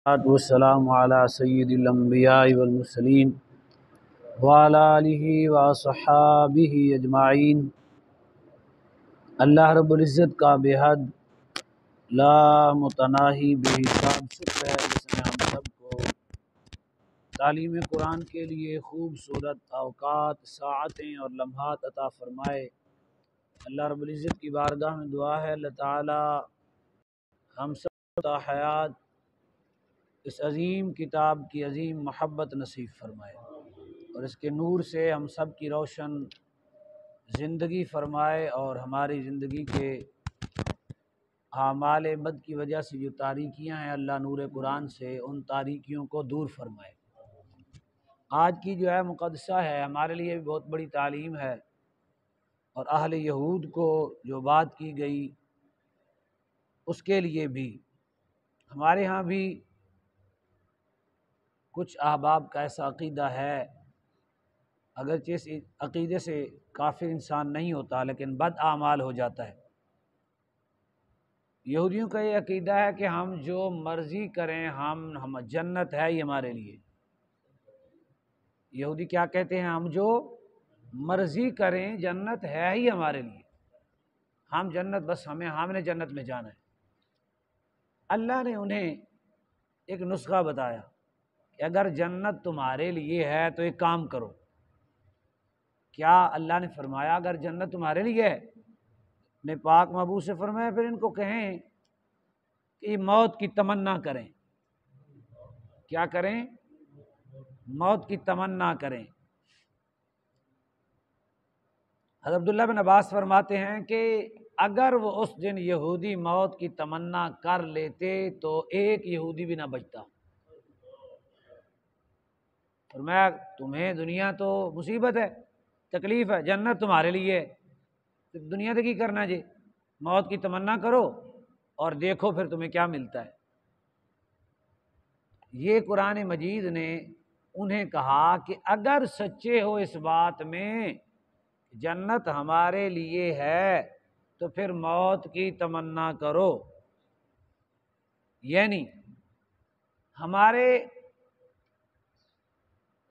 والسلام علی سید الانبیاء والمرسلین وعلی آلہ وصحابہ اجمعین۔ اللہ رب العزت کا بے حد لا متناہی بے حساب شکر ہے جس نے ہم سب کو تعلیم قرآن کے لیے خوبصورت اوقات، ساعتیں اور لمحات عطا فرمائے۔ اللہ رب العزت کی بارگاہ میں دعا ہے اللہ تعالی ہم سب تا حیات اس عظیم کتاب کی عظیم محبت نصیب فرمائے اور اس کے نور سے ہم سب کی روشن زندگی فرمائے، اور ہماری زندگی کے اعمال بد کی وجہ سے جو تاریکیاں ہیں اللہ نور قرآن سے ان تاریکیوں کو دور فرمائے۔ آج کی جو ہے مقدسہ ہے، ہمارے لیے بھی بہت بڑی تعلیم ہے، اور اہل یہود کو جو بات کی گئی اس کے لیے بھی ہمارے ہاں بھی کچھ احباب کا ایسا عقیدہ ہے، اگرچہ اس عقیدے سے کافر انسان نہیں ہوتا لیکن بد اعمال ہو جاتا ہے۔ یہودیوں کا یہ عقیدہ ہے کہ ہم جو مرضی کریں ہم جنت ہے ہی ہمارے لیے۔ یہودی کیا کہتے ہیں؟ ہم جو مرضی کریں جنت ہے ہی ہمارے لیے، ہم جنت بس ہم نے جنت میں جانا ہے۔ اللہ نے انہیں ایک نسخہ بتایا کہ اگر جنت تمہارے لیے ہے تو ایک کام کرو۔ کیا اللہ نے فرمایا اگر جنت تمہارے لیے ہے؟ اپنے پاک محبوب سے فرمایا پھر ان کو کہیں کہ موت کی تمنا کریں۔ کیا کریں؟ موت کی تمنا کریں۔ حضرت عبداللہ بن عباس فرماتے ہیں کہ اگر وہ اس دن یہودی موت کی تمنا کر لیتے تو ایک یہودی بھی نہ بچتا۔ فرمایا تمہیں دنیا تو مصیبت ہے، تکلیف ہے، جنت تمہارے لیے ہے، دنیا سے کی کرنا جی؟ موت کی تمنا کرو اور دیکھو پھر تمہیں کیا ملتا ہے۔ یہ قرآن مجید نے انہیں کہا کہ اگر سچے ہو اس بات میں جنت ہمارے لیے ہے تو پھر موت کی تمنا کرو۔ یعنی ہمارے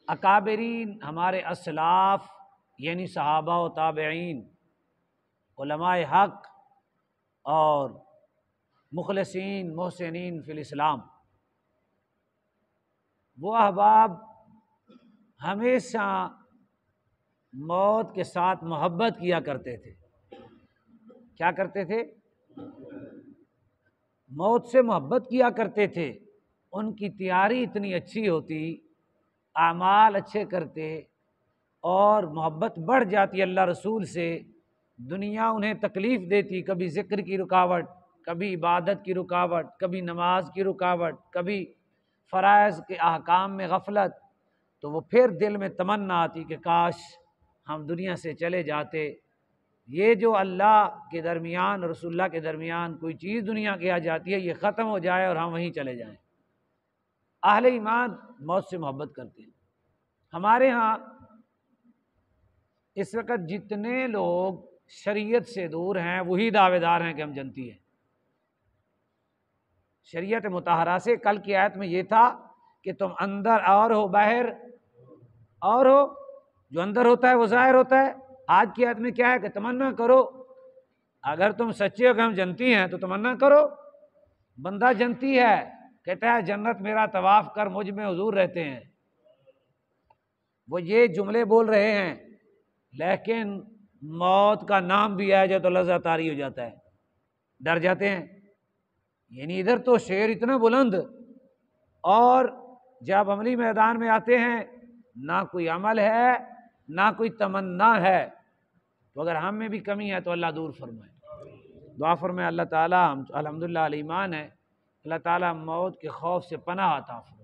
اکابرین، ہمارے اسلاف یعنی صحابہ و تابعین، علماء حق اور مخلصین محسنین فی الاسلام، وہ احباب ہمیشہ موت کے ساتھ محبت کیا کرتے تھے۔ کیا کرتے تھے؟ موت سے محبت کیا کرتے تھے۔ ان کی تیاری اتنی اچھی ہوتی، اعمال اچھے کرتے اور محبت بڑھ جاتی اللہ رسول سے۔ دنیا انہیں تکلیف دیتی، کبھی ذکر کی رکاوٹ، کبھی عبادت کی رکاوٹ، کبھی نماز کی رکاوٹ، کبھی فرائض کے احکام میں غفلت، تو وہ پھر دل میں تمنا آتی کہ کاش ہم دنیا سے چلے جاتے۔ یہ جو اللہ کے درمیان، رسول اللہ کے درمیان کوئی چیز دنیا کی آ جاتی ہے، یہ ختم ہو جائے اور ہم وہیں چلے جائیں۔ اہل ایمان موت سے محبت کرتے ہیں۔ ہمارے ہاں اس وقت جتنے لوگ شریعت سے دور ہیں وہی دعوے دار ہیں کہ ہم جنتی ہیں۔ شریعت مطہرہ سے کل کی آیت میں یہ تھا کہ تم اندر اور ہو باہر اور ہو، جو اندر ہوتا ہے وہ ظاہر ہوتا ہے۔ آج کی آیت میں کیا ہے کہ تمنا کرو، اگر تم سچے ہو کہ ہم جنتی ہیں تو تمنا کرو۔ بندہ جنتی ہے، کہتا ہے جنت میرا طواف کر، مجھ میں حضور رہتے ہیں۔ وہ یہ جملے بول رہے ہیں لیکن موت کا نام بھی آ جائے تو لرزہ طاری ہو جاتا ہے، ڈر جاتے ہیں۔ یعنی ادھر تو شعر اتنا بلند، اور جب عملی میدان میں آتے ہیں نہ کوئی عمل ہے نہ کوئی تمنا ہے۔ تو اگر ہم میں بھی کمی ہے تو اللہ دور فرمائے۔ دعا فرمائے اللہ تعالیٰ، ہم الحمدللہ علی ایمان ہے، اللہ تعالیٰ موت کے خوف سے پناہ عطا فرمائے۔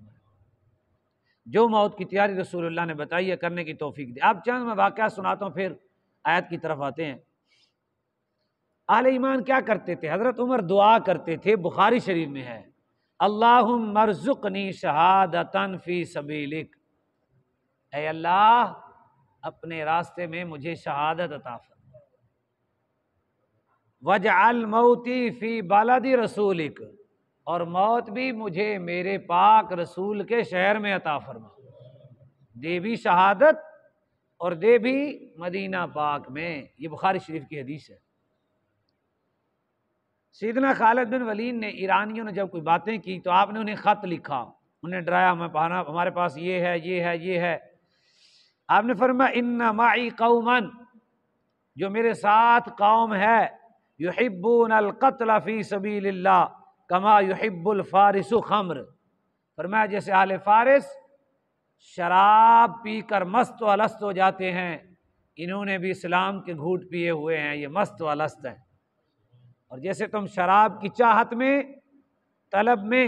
جو موت کی تیاری رسول اللہ نے بتائی ہے کرنے کی توفیق دے۔ اب چند میں واقعہ سناتا ہوں پھر آیت کی طرف آتے ہیں۔ اہل ایمان کیا کرتے تھے؟ حضرت عمر دعا کرتے تھے، بخاری شریف میں ہے، اللہم ارزقنی شہادتاً فی سبیلک، اے اللہ اپنے راستے میں مجھے شہادت عطا فرما، وجعل موتی فی بلد رسولک، اور موت بھی مجھے میرے پاک رسول کے شہر میں عطا فرما، دے بھی شہادت اور دے بھی مدینہ پاک میں۔ یہ بخاری شریف کی حدیث ہے۔ سیدنا خالد بن ولید نے، ایرانیوں نے جب کوئی باتیں کی تو آپ نے انہیں خط لکھا، انہیں ڈرایا، ہمارے پاس یہ ہے، یہ ہے، یہ ہے۔ آپ نے فرمایا ان معی قوما، جو میرے ساتھ قوم ہے، یحبون القتل فی سبیل اللہ کما یحب الفارس خمر، فرمایا جیسے اہل فارس شراب پی کر مست و الست ہو جاتے ہیں، انہوں نے بھی اسلام کے گھوٹ پیے ہوئے ہیں، یہ مست و الست ہیں۔ اور جیسے تم شراب کی چاہت میں، طلب میں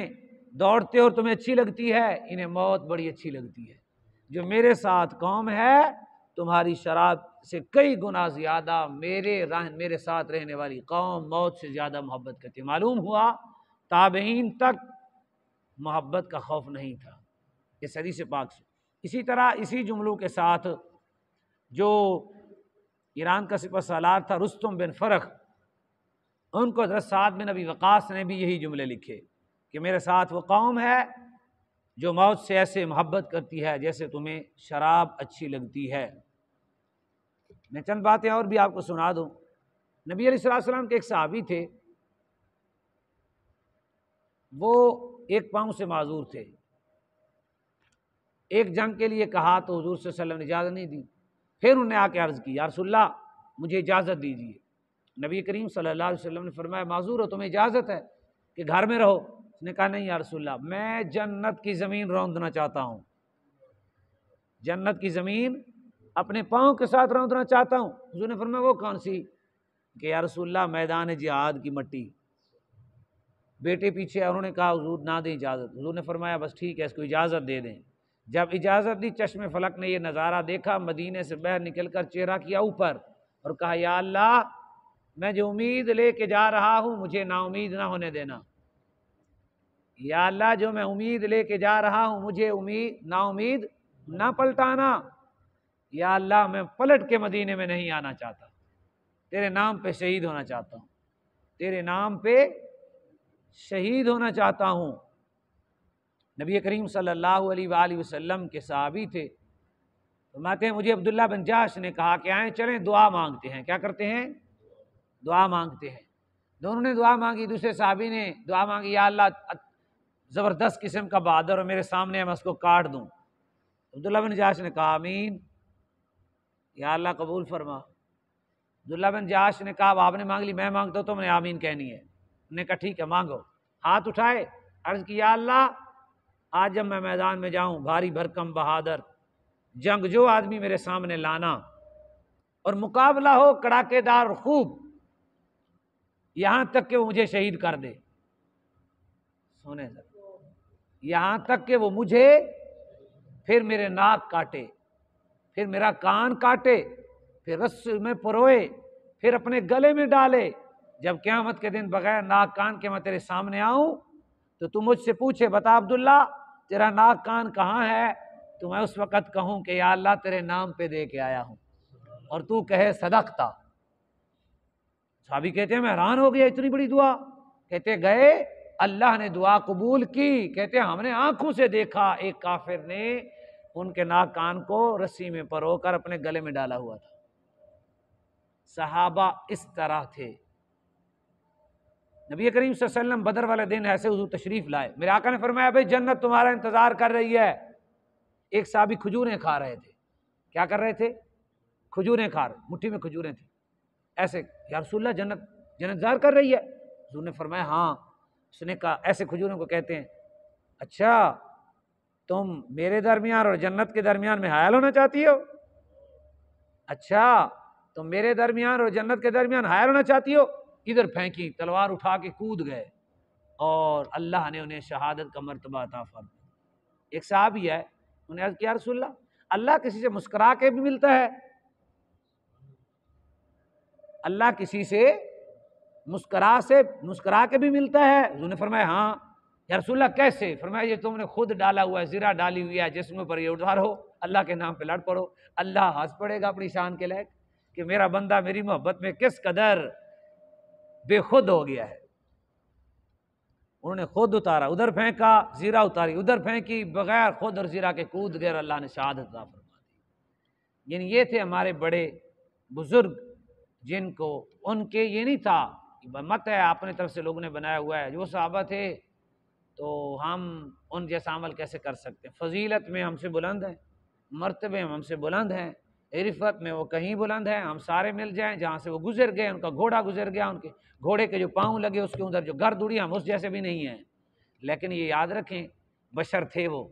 دوڑتے ہو اور تمہیں اچھی لگتی ہے، انہیں موت بڑی اچھی لگتی ہے۔ جو میرے ساتھ قوم ہے تمہاری شراب سے کئی گنا زیادہ میرے ساتھ رہنے والی قوم موت سے زیادہ محبت کرتی۔ معلوم ہوا تابعین تک محبت کا خوف نہیں تھا اس حدیث پاک سے۔ اسی طرح اسی جملوں کے ساتھ جو ایران کا سپہ سالار تھا رستم بن فرخ، ان کو حضرت سعد بن ابی وقاص نے بھی یہی جملے لکھے کہ میرے ساتھ وہ قوم ہے جو موت سے ایسے محبت کرتی ہے جیسے تمہیں شراب اچھی لگتی ہے۔ میں چند باتیں اور بھی آپ کو سنا دوں۔ نبی علیہ الصلوۃ والسلام کے ایک صحابی تھے، وہ ایک پاؤں سے معذور تھے۔ ایک جنگ کے لیے کہا تو حضور صلی اللہ علیہ وسلم نے اجازت نہیں دی۔ پھر انہوں نے آ کے عرض کی یا رسول اللہ مجھے اجازت دیجیے۔ نبی کریم صلی اللہ علیہ وسلم نے فرمایا معذور ہو، تمہیں اجازت ہے کہ گھر میں رہو؟ اس نے کہا نہیں یا رسول اللہ، میں جنت کی زمین روندنا چاہتا ہوں، جنت کی زمین اپنے پاؤں کے ساتھ روندنا چاہتا ہوں۔ حضور نے فرمایا وہ کون سی؟ کہ یا رسول اللہ میدان جہاد کی مٹی۔ بیٹے پیچھے، انہوں نے کہا حضور نہ دیں اجازت۔ حضور نے فرمایا بس ٹھیک ہے، اس کو اجازت دے دیں۔ جب اجازت دی، چشم فلک نے یہ نظارہ دیکھا، مدینے سے باہر نکل کر چہرہ کیا اوپر اور کہا یا اللہ میں جو امید لے کے جا رہا ہوں مجھے نا امید نہ ہونے دینا، یا اللہ جو میں امید لے کے جا رہا ہوں مجھے نا امید نہ پلٹانا، یا اللہ میں پلٹ کے مدینے میں نہیں آنا چاہتا، تیرے نام پہ شہید ہونا چاہتا ہوں، تیرے نام پہ شہید ہونا چاہتا ہوں۔ نبی کریم صلی اللہ علیہ وآلہ وسلم کے صحابی تھے، فرماتے ہیں مجھے عبداللہ بن جاش نے کہا کہ آئیں چلیں دعا مانگتے ہیں۔ کیا کرتے ہیں؟ دعا مانگتے ہیں۔ دونوں نے دعا مانگی، دوسرے صحابی نے دعا مانگی یا اللہ زبردست قسم کا بہادر اور میرے سامنے ہے میں اس کو کاٹ دوں۔ عبداللہ بن جاش نے کہا آمین، یا اللہ قبول فرما۔ عبداللہ بن جاش نے کہا اب آپ نے مانگ لی، میں مانگتا ہوں تو میں نے آمین کہنی ہے۔ انہوں نے کہا ٹھیک ہے مانگو۔ ہاتھ اٹھائے، عرض کی یا اللہ آج جب میں میدان میں جاؤں بھاری بھرکم بہادر جنگ جو آدمی میرے سامنے لانا اور مقابلہ ہو کڑاکے دار اور خوب، یہاں تک کہ وہ مجھے شہید کر دے، سونے ذرا، یہاں تک کہ وہ مجھے پھر میرے ناک کاٹے، پھر میرا کان کاٹے، پھر رسے میں پروئے، پھر اپنے گلے میں ڈالے، جب قیامت کے دن بغیر ناک کان کے میں تیرے سامنے آؤں تو تو مجھ سے پوچھے بتا عبداللہ تیرا ناک کان کہاں ہے، تو میں اس وقت کہوں کہ یا اللہ تیرے نام پہ دے کے آیا ہوں، اور تو کہے صدقتا۔ صحابی کہتے ہیں میں حیران ہو گیا اتنی بڑی دعا۔ کہتے گئے اللہ نے دعا قبول کی، کہتے ہم نے آنکھوں سے دیکھا ایک کافر نے ان کے ناک کان کو رسی میں پرو کر اپنے گلے میں ڈالا ہوا تھا۔ صحابہ اس طرح تھے۔ نبی کریم صلی اللہ علیہ وسلم بدر والے دن ایسے حضور تشریف لائے، میرے آقا نے فرمایا بھائی جنت تمہارا انتظار کر رہی ہے۔ ایک صحابی کھجوریں کھا رہے تھے۔ کیا کر رہے تھے؟ کھجوریں کھا رہے، مٹھی میں کھجوریں تھیں۔ ایسے یا رسول اللہ جنت انتظار کر رہی ہے؟ حضور نے فرمایا ہاں۔ اس نے کہا ایسے کھجوروں کو کہتے ہیں اچھا تم میرے درمیان اور جنت کے درمیان میں حائل ہونا چاہتی ہو؟ اچھا تم میرے درمیان اور جنت کے درمیان حائل ہونا چاہتی ہو؟ ادھر پھینکی، تلوار اٹھا کے کود گئے اور اللہ نے انہیں شہادت کا مرتبہ عطا فرمایا۔ ایک صحابی ہے، انہوں نے عرض کیا رسول اللہ کسی سے مسکرا کے بھی ملتا ہے؟ اللہ کسی سے مسکرا کے بھی ملتا ہے؟ حضور نے فرمایا ہاں۔ یا رسول اللہ کیسے؟ فرمایا یہ تم نے خود ڈالا ہوا ہے، زرہ ڈالی ہوئی ہے جسم پر، یہ اتارو اللہ کے نام پہ لڑ پڑو، اللہ ہنس پڑے گا اپنی شان کے لائق کہ میرا بندہ میری محبت میں کس قدر بے خود ہو گیا ہے۔ انہوں نے خود اتارا ادھر پھینکا، زیرہ اتاری ادھر پھینکی، بغیر خود اور زیرہ کے کود گئے، اللہ نے شہادت عطا فرما دی۔ یعنی یہ تھے ہمارے بڑے بزرگ، جن کو ان کے یہ نہیں تھا مت ہے اپنے طرف سے لوگوں نے بنایا ہوا ہے، جو صحابہ تھے تو ہم ان جیسا عمل کیسے کر سکتے ہیں؟ فضیلت میں ہم سے بلند ہیں، مرتبے میں ہم سے بلند ہیں، عرفت میں وہ کہیں بلند ہیں، ہم سارے مل جائیں، جہاں سے وہ گزر گئے، ان کا گھوڑا گزر گیا، ان کے گھوڑے کے جو پاؤں لگے اس کے اندر جو گرد اڑی، ہم اس جیسے بھی نہیں ہیں۔ لیکن یہ یاد رکھیں، بشر تھے وہ،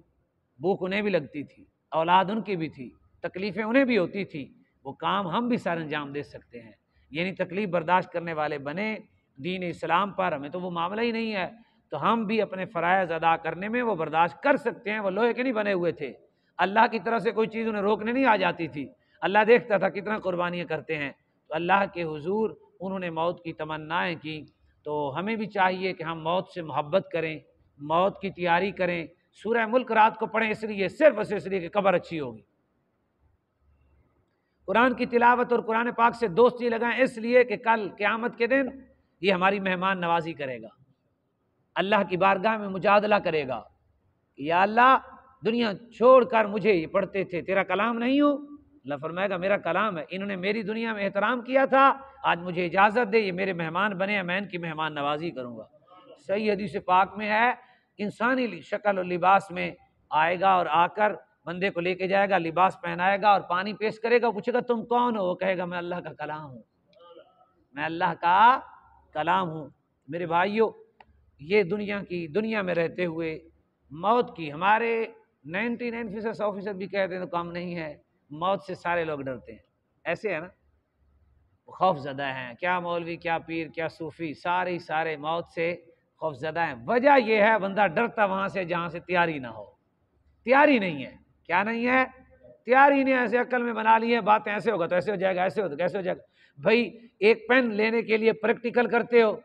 بھوک انہیں بھی لگتی تھی، اولاد ان کی بھی تھی، تکلیفیں انہیں بھی ہوتی تھی، وہ کام ہم بھی سر انجام دے سکتے ہیں۔ یعنی تکلیف برداشت کرنے والے بنے دین اسلام پر، ہمیں تو وہ معاملہ ہی نہیں ہے، تو ہم بھی اپنے فرائض ادا کرنے میں وہ برداشت کر سکتے ہیں۔ وہ لوہے کے نہیں بنے ہوئے تھے، اللہ کی طرف سے کوئی چیز انہیں روکنے نہیں آ جاتی تھی، اللہ دیکھتا تھا کتنا قربانیاں کرتے ہیں، تو اللہ کے حضور انہوں نے موت کی تمنائیں کی۔ تو ہمیں بھی چاہیے کہ ہم موت سے محبت کریں، موت کی تیاری کریں۔ سورہ ملک رات کو پڑھیں اس لیے، صرف اس لیے کہ قبر اچھی ہوگی۔ قرآن کی تلاوت اور قرآن پاک سے دوستی لگائیں اس لیے کہ کل قیامت کے دن یہ ہماری مہمان نوازی کرے گا، اللہ کی بارگاہ میں مجادلہ کرے گا، یا اللہ دنیا چھوڑ کر مجھے یہ پڑھتے تھے، تیرا کلام نہیں ہو؟ اللہ فرمائے گا میرا کلام ہے، انہوں نے میری دنیا میں احترام کیا تھا، آج مجھے اجازت دے، یہ میرے مہمان بنے ہیں، میں ان کی مہمان نوازی کروں گا۔ صحیح حدیث پاک میں ہے، انسانی شکل و لباس میں آئے گا اور آ کر بندے کو لے کے جائے گا، لباس پہنائے گا اور پانی پیش کرے گا، پوچھے گا تم کون ہو؟ وہ کہے گا میں اللہ کا کلام ہوں، میں اللہ کا کلام ہوں۔ میرے بھائیو، یہ دنیا میں رہتے ہوئے موت کی ہمارے 99% 100% بھی کہتے ہیں تو کام نہیں ہے، موت سے سارے لوگ ڈرتے ہیں، ایسے ہے نا، خوف زدہ ہیں، کیا مولوی، کیا پیر، کیا صوفی، سارے موت سے خوف زدہ ہیں۔ وجہ یہ ہے بندہ ڈرتا وہاں سے جہاں سے تیاری نہ ہو، تیاری نہیں ہے، کیا نہیں ہے؟ تیاری نہیں، ایسے عقل میں بنا لی ہے باتیں، ایسے ہوگا تو ایسے ہو جائے گا، ایسے ہوگا تو کیسے ہو جائے گا۔ بھائی ایک پین لینے کے لیے پریکٹیکل کرتے ہو،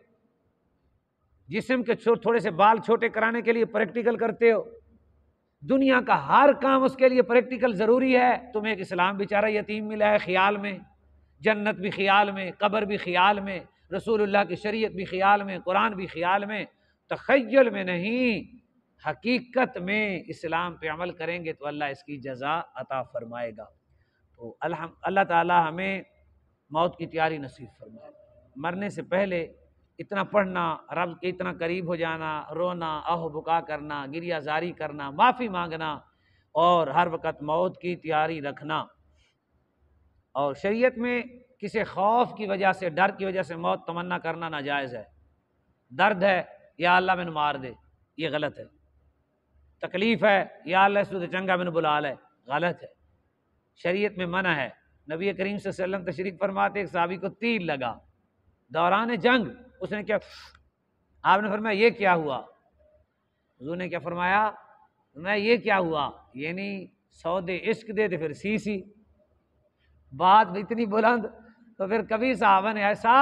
جسم کے تھوڑے سے بال چھوٹے کرانے کے لیے پریکٹیکل کرتے ہو، دنیا کا ہر کام اس کے لیے پریکٹیکل ضروری ہے۔ تمہیں ایک اسلام بیچارہ یتیم ملا ہے خیال میں، جنت بھی خیال میں، قبر بھی خیال میں، رسول اللہ کی شریعت بھی خیال میں، قرآن بھی خیال میں، تخیل میں نہیں، حقیقت میں اسلام پہ عمل کریں گے تو اللہ اس کی جزا عطا فرمائے گا۔ تو اللہ تعالی ہمیں موت کی تیاری نصیب فرمائے، مرنے سے پہلے اتنا پڑھنا، رب کے اتنا قریب ہو جانا، رونا، آہ بکا کرنا، گریہ زاری کرنا، معافی مانگنا، اور ہر وقت موت کی تیاری رکھنا۔ اور شریعت میں کسی خوف کی وجہ سے، ڈر کی وجہ سے موت تمنا کرنا ناجائز ہے۔ درد ہے یا اللہ میں مار دے، یہ غلط ہے۔ تکلیف ہے یا اللہ سود چنگا میں بلا لے، غلط ہے، شریعت میں منع ہے۔ نبی کریم صلی اللہ علیہ وسلم تشریف فرماتے ایک صحابی کو تیر لگا دوران جنگ، اس نے کیا، آپ نے فرمایا یہ کیا ہوا؟ حضور نے کیا فرمایا؟ یہ کیا ہوا؟ یعنی سودے عشق دے تو پھر سی بات اتنی بلند، تو پھر کبھی صحابہ نے ایسا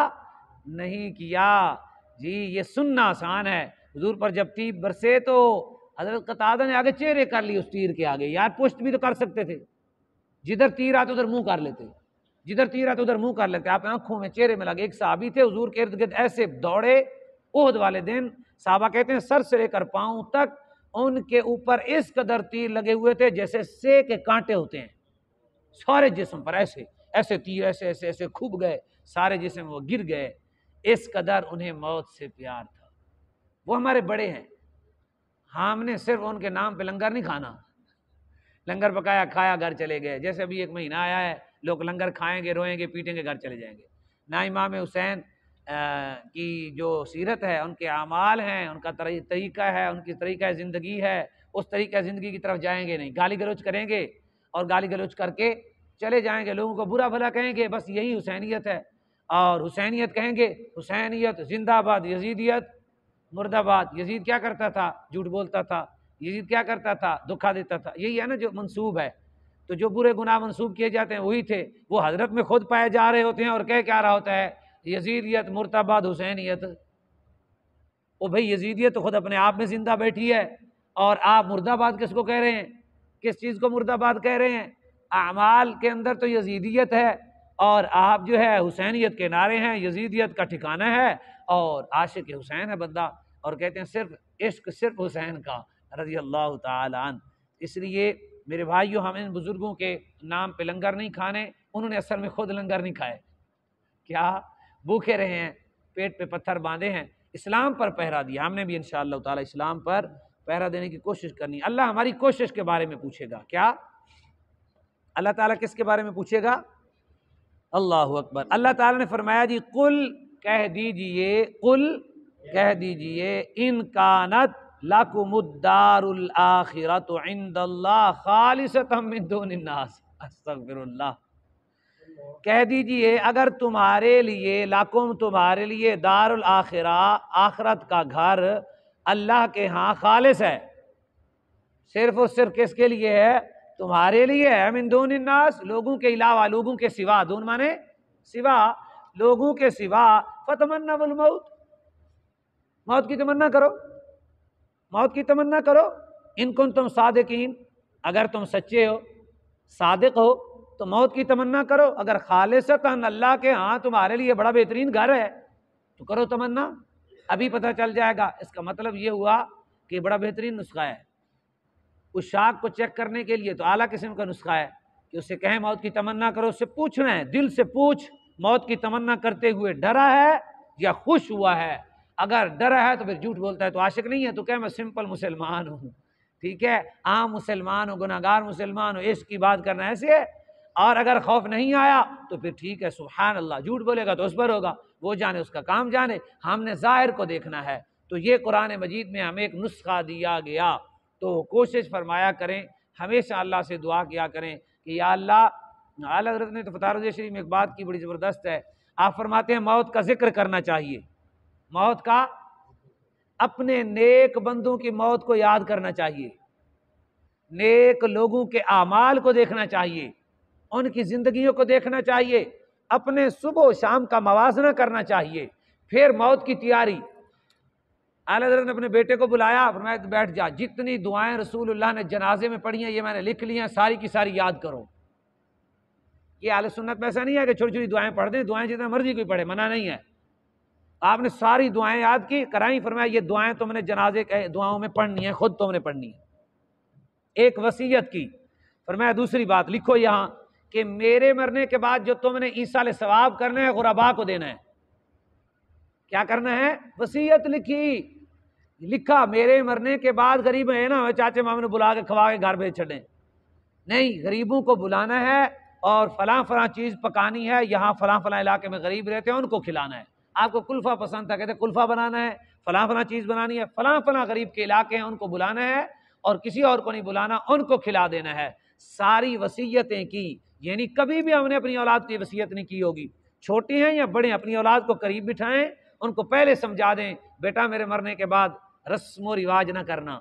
نہیں کیا۔ جی یہ سننا آسان ہے، حضور پر جب تیر برسے تو حضرت قتادہ نے آگے چہرے کر لی اس تیر کے آگے، یار پشت بھی تو کر سکتے تھے، جدھر تیر آتے ادھر منہ کر لیتے، جدھر تیر آتے ادھر منہ کر لیتے، آپ آنکھوں میں چہرے میں لگے۔ ایک صحابی تھے حضور کے ارد گرد ایسے دوڑے، احد والے دن صحابہ کہتے ہیں سر سے لے کر پاؤں تک ان کے اوپر اس قدر تیر لگے ہوئے تھے جیسے سے کے کانٹے ہوتے ہیں، سارے جسم پر ایسے تیر ایسے کھب گئے، سارے جسم وہ گر گئے، اس قدر انہیں موت سے پیار تھا۔ وہ ہمارے بڑے ہیں، ہم نے صرف ان کے نام پہ لنگر نہیں کھانا، لنگر پکایا کھایا گھر چلے گئے، جیسے ابھی ایک مہینہ آیا ہے لوگ لنگر کھائیں گے، روئیں گے، پیٹیں گے، گھر چلے جائیں گے۔ نہ امام حسین کی جو سیرت ہے، ان کے اعمال ہیں، ان کا طریقہ ہے، ان کی طریقہ زندگی ہے، اس طریقہ زندگی کی طرف جائیں گے نہیں، گالی گلوچ کریں گے اور گالی گلوچ کر کے چلے جائیں گے، لوگوں کو برا بھلا کہیں گے، بس یہی حسینیت ہے، اور حسینیت کہیں گے، حسینیت زندہ باد، یزیدیت مرد آباد۔ یزید کیا کرتا تھا؟ جھوٹ بولتا تھا۔ یزید کیا کرتا تھا؟ دھوکہ دیتا تھا۔ یہی ہے نا جو منسوب ہے، تو جو برے گناہ منسوب کیے جاتے ہیں وہی تھے، وہ حضرت میں خود پائے جا رہے ہوتے ہیں، اور کہہ کیا رہا ہوتا ہے؟ یزیدیت مرتباد حسینیت۔ وہ بھئی یزیدیت تو خود اپنے آپ میں زندہ بیٹھی ہے، اور آپ مرد آباد کس کو کہہ رہے ہیں؟ کس چیز کو مرد آباد کہہ رہے ہیں؟ اعمال کے اندر تو یزیدیت ہے، اور آپ جو ہے حسینیت کے نعرے ہیں، یزیدیت کا ٹھکانہ ہے، اور عاشق حسین ہے بندہ۔ اور کہتے ہیں صرف عشق صرف حسین کا رضی اللہ تعالی عنہ۔ اس لیے میرے بھائیوں، ہم ان بزرگوں کے نام پہ لنگر نہیں کھانے، انہوں نے اصل میں خود لنگر نہیں کھائے، کیا بھوکے رہے ہیں، پیٹ پہ پتھر باندھے ہیں، اسلام پر پہرا دیا۔ ہم نے بھی انشاءاللہ تعالی اسلام پر پہرا دینے کی کوشش کرنی۔ اللہ ہماری کوشش کے بارے میں پوچھے گا، کیا اللہ تعالیٰ کس کے بارے میں پوچھے گا؟ اللہ اکبر۔ اللہ تعالیٰ نے فرمایا جی قل کہہ دیجئے، قل کہہ دیجئے، ان کانت لکم الدار الاخرۃ عند اللہ خالصۃ من دون الناس، استغفر اللہ۔ کہہ دیجئے اگر تمہارے لیے، لکم تمہارے لیے، دار الاخرہ آخرت کا گھر اللہ کے ہاں خالص ہے، صرف اور صرف کس کے لیے ہے؟ تمہارے لیے ہے، من دون الناس، لوگوں کے علاوہ، لوگوں کے سوا، دون مانے سوا، لوگوں کے سوا، فتمنوا الموت، موت کی تمنا کرو، موت کی تمنا کرو، ان کنتم صادقین، اگر تم سچے ہو، صادق ہو تو موت کی تمنا کرو۔ اگر خالصتاً اللہ کے ہاں تمہارے لیے بڑا بہترین گھر ہے تو کرو تمنا، ابھی پتہ چل جائے گا۔ اس کا مطلب یہ ہوا کہ بڑا بہترین نسخہ ہے۔ اس شاک کو چیک کرنے کے لیے تو اعلیٰ قسم کا نسخہ ہے کہ اس سے کہیں موت کی تمنا کرو، اس سے پوچھنا ہے، دل سے پوچھ، موت کی تمنا کرتے ہوئے ڈرا ہے یا خوش ہوا ہے؟ اگر ڈرا ہے تو پھر جھوٹ بولتا ہے، تو عاشق نہیں ہے، تو کہ میں سمپل مسلمان ہوں، ٹھیک ہے، عام مسلمان ہوں، گناہ گار مسلمان ہوں، عشق کی بات کرنا ایسے ہے۔ اور اگر خوف نہیں آیا تو پھر ٹھیک ہے، سبحان اللہ، جھوٹ بولے گا تو اس پر ہوگا، وہ جانے، اس کا کام جانے، ہم نے ظاہر کو دیکھنا ہے۔ تو یہ قرآن مجید میں ہمیں ایک نسخہ دیا گیا، تو کوشش فرمایا کریں، ہمیشہ اللہ سے دعا کیا کریں کہ یا اللہ۔ اعلیٰ حضرت نے تو فتح رضویہ شریف میں ایک بات کی بڑی زبردست ہے، آپ فرماتے ہیں موت کا ذکر کرنا چاہیے، موت کا، اپنے نیک بندوں کی موت کو یاد کرنا چاہیے، نیک لوگوں کے اعمال کو دیکھنا چاہیے، ان کی زندگیوں کو دیکھنا چاہیے، اپنے صبح و شام کا موازنہ کرنا چاہیے، پھر موت کی تیاری۔ اعلیٰ حضرت نے اپنے بیٹے کو بلایا، فرمایا کہ بیٹھ جا، جتنی دعائیں رسول اللہ نے جنازے میں پڑھی ہیں یہ میں نے لکھ لی ہیں، ساری کی ساری یاد کرو۔ یہ اہل سنت میں ایسا نہیں ہے کہ چھوٹی چھوٹی دعائیں پڑھ دیں، دعائیں جتنا مرضی کوئی پڑھے، منع نہیں ہے، آپ نے ساری دعائیں یاد کی، کرائیں، فرمایا یہ دعائیں تم نے جنازے کے دعاؤں میں پڑھنی ہیں، خود تم نے پڑھنی ہے۔ ایک وصیت کی، فرمایا دوسری بات لکھو یہاں کہ میرے مرنے کے بعد جو تم نے ایصال ثواب کرنا ہے غربا کو دینا ہے۔ کیا کرنا ہے؟ وصیت لکھی، لکھا میرے مرنے کے بعد غریب ہے نا چاچے ماموں نے بلا کے کھوا کے گھر بھیج چھڑیں، نہیں، غریبوں کو بلانا ہے اور فلاں فلاں چیز پکانی ہے، یہاں فلاں فلاں علاقے میں غریب رہتے ہیں ان کو کھلانا ہے۔ آپ کو کلفہ پسند تھا، کہتے کلفہ بنانا ہے، فلاں فلاں چیز بنانی ہے، فلاں فلاں غریب کے علاقے ہیں ان کو بلانا ہے اور کسی اور کو نہیں بلانا، ان کو کھلا دینا ہے۔ ساری وصیتیں کی، یعنی کبھی بھی ہم نے اپنی اولاد کی وصیت نہیں کی ہوگی، چھوٹے ہیں یا بڑے ہیں، اپنی اولاد کو قریب بٹھائیں، ان کو پہلے سمجھا دیں بیٹا میرے مرنے کے بعد رسم و رواج نہ کرنا،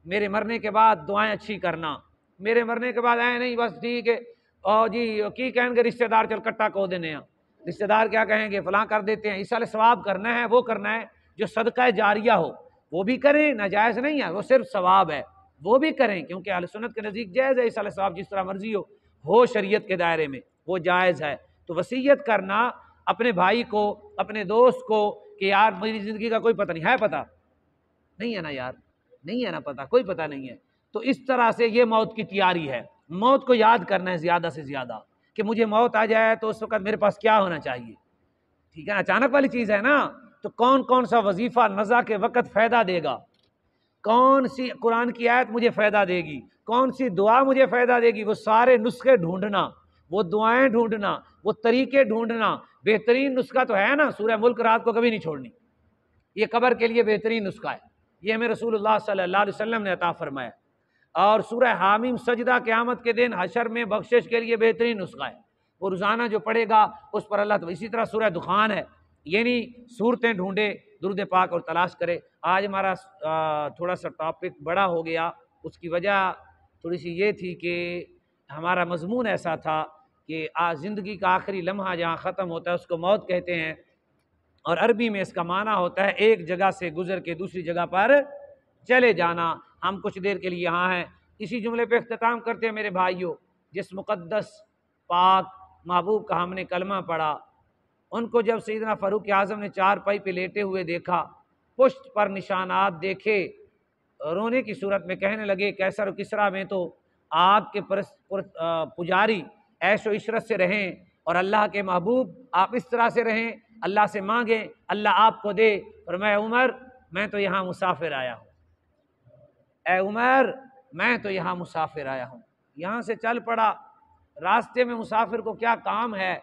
میرے مرنے کے بعد دعائیں اچھی کرنا، میرے مرنے کے بعد اے نہیں بس ٹھیک ہے اور جی کی کہیں گے رشتہ دار چل کٹا کو دینے ہیں، رشتہ دار کیا کہیں گے فلاں کر دیتے ہیں۔ ایصال ثواب کرنا ہے، وہ کرنا ہے جو صدقہ جاریہ ہو، وہ بھی کریں، ناجائز نہیں ہے، وہ صرف ثواب ہے، وہ بھی کریں، کیونکہ اہل سنت کے نزدیک جائز ہے ایصال ثواب، جس طرح مرضی ہو شریعت کے دائرے میں وہ جائز ہے۔ تو وصیت کرنا اپنے بھائی کو، اپنے دوست کو کہ یار میری زندگی کا کوئی پتہ نہیں ہے، پتہ نہیں ہے نا یار، نہیں ہے نا پتہ، کوئی پتہ نہیں ہے، تو اس طرح سے یہ موت کی تیاری ہے۔ موت کو یاد کرنا ہے زیادہ سے زیادہ کہ مجھے موت آ جائے تو اس وقت میرے پاس کیا ہونا چاہیے، ٹھیک ہے نا، اچانک والی چیز ہے نا، تو کون کون سا وظیفہ نزا کے وقت فائدہ دے گا، کون سی قرآن کی آیت مجھے فائدہ دے گی، کون سی دعا مجھے فائدہ دے گی، وہ سارے نسخے ڈھونڈنا، وہ دعائیں ڈھونڈنا، وہ طریقے ڈھونڈنا۔ بہترین نسخہ تو ہے نا سورہ ملک رات کو کبھی نہیں چھوڑنی، یہ قبر کے لیے بہترین نسخہ ہے، یہ ہمیں رسول اللہ صلی اللہ علیہ وسلم نے عطا فرمایا۔ اور سورہ حامیم سجدہ قیامت کے دن حشر میں بخشش کے لیے بہترین نسخہ ہے، وہ روزانہ جو پڑھے گا اس پر اللہ تو اسی طرح سورہ دخان ہے، یعنی صورتیں ڈھونڈے، درود پاک اور تلاش کرے۔ آج ہمارا تھوڑا سا ٹاپک بڑا ہو گیا، اس کی وجہ تھوڑی سی یہ تھی کہ ہمارا مضمون ایسا تھا کہ زندگی کا آخری لمحہ جہاں ختم ہوتا ہے اس کو موت کہتے ہیں، اور عربی میں اس کا معنی ہوتا ہے ایک جگہ سے گزر کے دوسری جگہ پر چلے جانا۔ ہم کچھ دیر کے لیے یہاں ہیں، اسی جملے پہ اختتام کرتے ہیں میرے بھائیوں۔ جس مقدس پاک محبوب کا ہم نے کلمہ پڑھا، ان کو جب سیدنا فاروق اعظم نے چار پائی پہ لیٹے ہوئے دیکھا پشت پر نشانات دیکھے، رونے کی صورت میں کہنے لگے کیسر و کسریٰ میں تو آپ کے پجاری عیش و عشرت سے رہیں، اور اللہ کے محبوب آپ اس طرح سے رہیں، اللہ سے مانگیں اللہ آپ کو دے، اور میں عمر میں تو یہاں مسافر آیا ہوں، اے عمر میں تو یہاں مسافر آیا ہوں۔ یہاں سے چل پڑا۔ راستے میں مسافر کو کیا کام ہے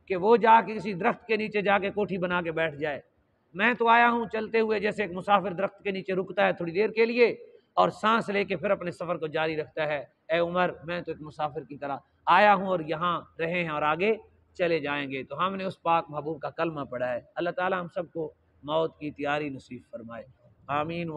کہ وہ جا کے کسی درخت کے نیچے جا کے کوٹھی بنا کے بیٹھ جائے؟ میں تو آیا ہوں چلتے ہوئے جیسے ایک مسافر درخت کے نیچے رکتا ہے تھوڑی دیر کے لیے اور سانس لے کے پھر اپنے سفر کو جاری رکھتا ہے، اے عمر میں تو ایک مسافر کی طرح آیا ہوں اور یہاں رہے ہیں اور آگے چلے جائیں گے۔ تو ہم نے اس پاک محبوب کا کلمہ پڑھا ہے۔ اللہ تعالی ہم سب کو موت کی تیاری نصیب فرمائے، آمین۔